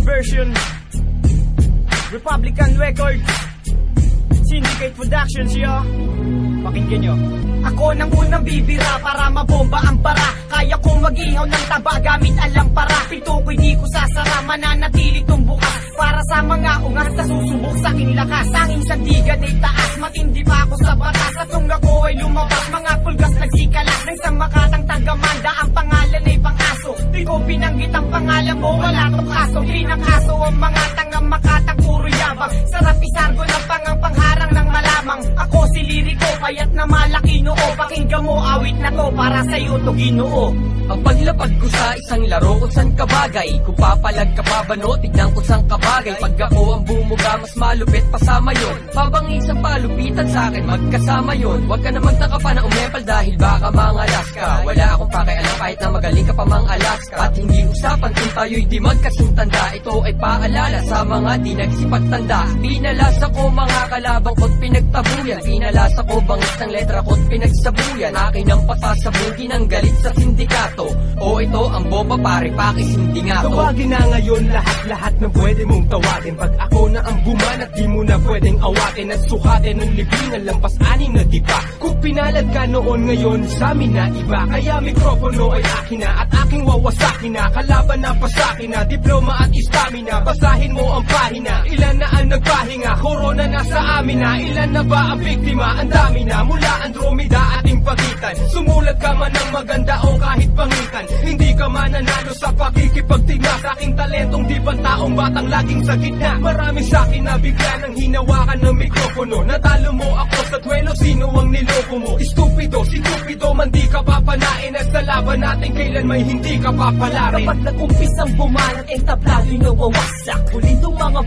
version. Republican Records, Syndicate Productions, yo. Pakinggan nyo. Ako nang unang bibira para mabomba ang para. Kaya kong mag-ihaw ng taba gamit ang lampara. Pinto ko'y di ko sasara, mananatili tong bukas. Para sa mga ungas na susubok sa aking lakas. Tanging sandigan ay taas, matindi pa ako sa batas. At nung ako ay lumabas, mga pulgas nagsikala. Nang sa makatang tagamanda, ang pangalan ay pang-aso. Di ko pinanggit ang pangalan mo, wala tong kaso. Trinakaso ang mga tangang makatang puro yabang. Sarap isargo ng pangharang ng malamang. Ako si Liriko, payat na malaki noo. Pakinggan mo, awit na to para sa'yo to Ginoo. Ang paglapag ko sa isang laro kung saan kabagay. Kung papalag ka pa ba no, tignan ko saan kabagay. Pag ako ang bumuga, mas malupit pasama yun. Pabangis ang palupitan sa akin, magkasama yun. Huwag ka na magtaka pa na umepal dahil baka mangalas ka. Wala akong pakialam kahit na magaling ka pa mangalas ka. At hindi usapan kung tayo'y di magkasintanda. Ito ay paalala sa mga di nagsipagtanda. Pinalas ako mga kalabang ko't pinagtabuyan. Pinalas ako bangis ng letra ko't pinagsabuyan. Akin ang pasasabugin ang galit sa sindikato. O ito ang bomba pare, pakis hindi nga to. Tawagin na ngayon lahat na pwede mong tawagin. Pag ako na ang bumanat, di mo na pwedeng awatin. At sukatin ng libingan, lampas-anin na diba. Kung pinalad ka noon, ngayon sa amin na iba. Kaya mikropono ay akin na at aking wawasakin na. Kalaban na pasakin na, diploma at istamina. Basahin mo ang pahina, ilan na ang nagpahinga. Corona na sa amin na, ilan na ba ang biktima? Ang dami na, mula Andromeda ating pagitan. Sumulat ka man ng maganda o kahit pangitan, hindi ka mananalo sa pakikipagtigma. Sa aking talentong di taong batang laging sa gitna. Marami sa akin na bigla nang hinawakan ng mikropono. Natalo mo ako sa duelo, sino ang niloko mo? Estupido, si Cupido man di ka papanain. At sa laban natin kailan may hindi ka papalarin. Kapag nag-umpisang bumanat, ang tablado'y nawawasak. Ulindong mga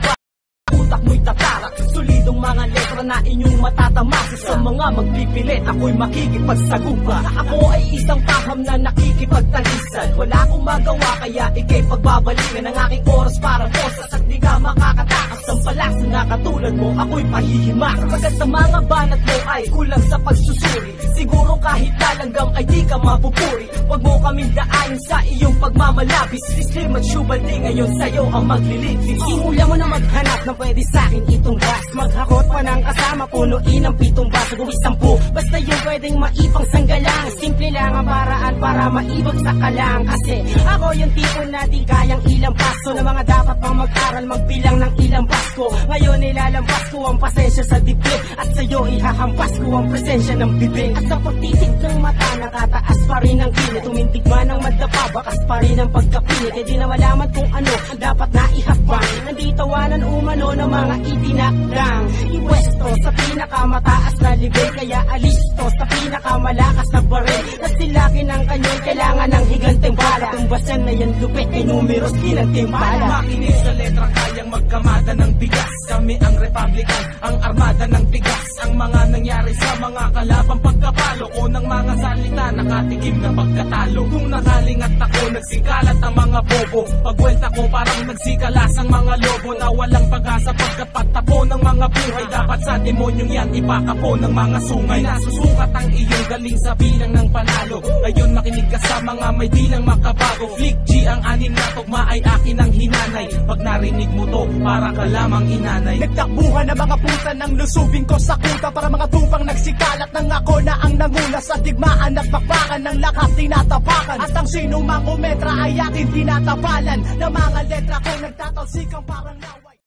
utak mo'y tatarak. Solidong mga letra na inyong matatamasa. Sa mga magpipilit, ako'y makikipagsagupa. Ako ay isang paham na nakikipagtalisan. Wala akong magawa kaya ikay pagbabalikan ang aking oras para posas. At di ka makakatakas ng palas na katulad mo, ako'y pahihimak. Pagkat sa mga banat mo ay kulang sa pagsusuri. Siguro kahit talanggam ay di ka mapupuri. Huwag mo kaming daanin sa iyong pagmamalabis. Slim at Shubaldi ngayon sa'yo ang maglilitis. Simula mo na maghanap na pwede sa'kin itong gas. Maghakot pa ng kasama, punuin ang 7 baso, gawin 10. Basta yung pwedeng maipang sanggalang. Simple lang ang paraan para maibag sa kalang. Kasi ako yung tipo na di kayang ilang paso. Na mga dapat pang mag-aral, magbilang ng ilang Pasko. Ngayon nilalampas ko ang pasensya sa dibdib. At sa'yo ihahampas ko ang presensya ng bibig. At sa pagtitig ng mata, nakataas pa rin ang kilit. Tumintig man ang madapa, bakas pa rin ang pagkapilit. E di na malaman kung ano dapat na ihakbang. Nanditawanan umano ng mga itinakdang. Iwesto sa pinakamataas na libe, kaya alisto sa pinakamalakas na baril. At silakin ang kanyon, kailangan ng higanteng bala. Tumbasan na yan lupit, kay numeros pinagtimpala. Makinig sa letra, kayang magkamada ng bigas. Kami ang Republican, ang armada ng tigas. Ang mga nangyari sa mga kalabang pagkapalo o ng mga salita, nakatikim na pagkatalo. Kung nakalingat ako, nagsikalat ang mga bobo. Pagwelta ko parang nagsikalas ang mga lobo na walang pag-asa pagkat pagtapo ng mga buhay. Dapat sa demonyong yan ipakapo ng mga sungay. Nasusukat ang iyong galing sa bilang ng panalo. Ngayon makinig ka sa mga may bilang makabago. Flick G ang anim na tugma ay akin ang hinanay. Pag narinig mo to, para ka lamang inanay. Nagtakbuhan na mga puta ng lusubing ko sa kuta. Para mga tupang nagsikalat ng ako na ang nanguna sa digmaan at bakbakan ng lakas tinatapakan. At ang sinumang umetra ay aking tinatapalan. Na mga letra ko nagtatalsikang parang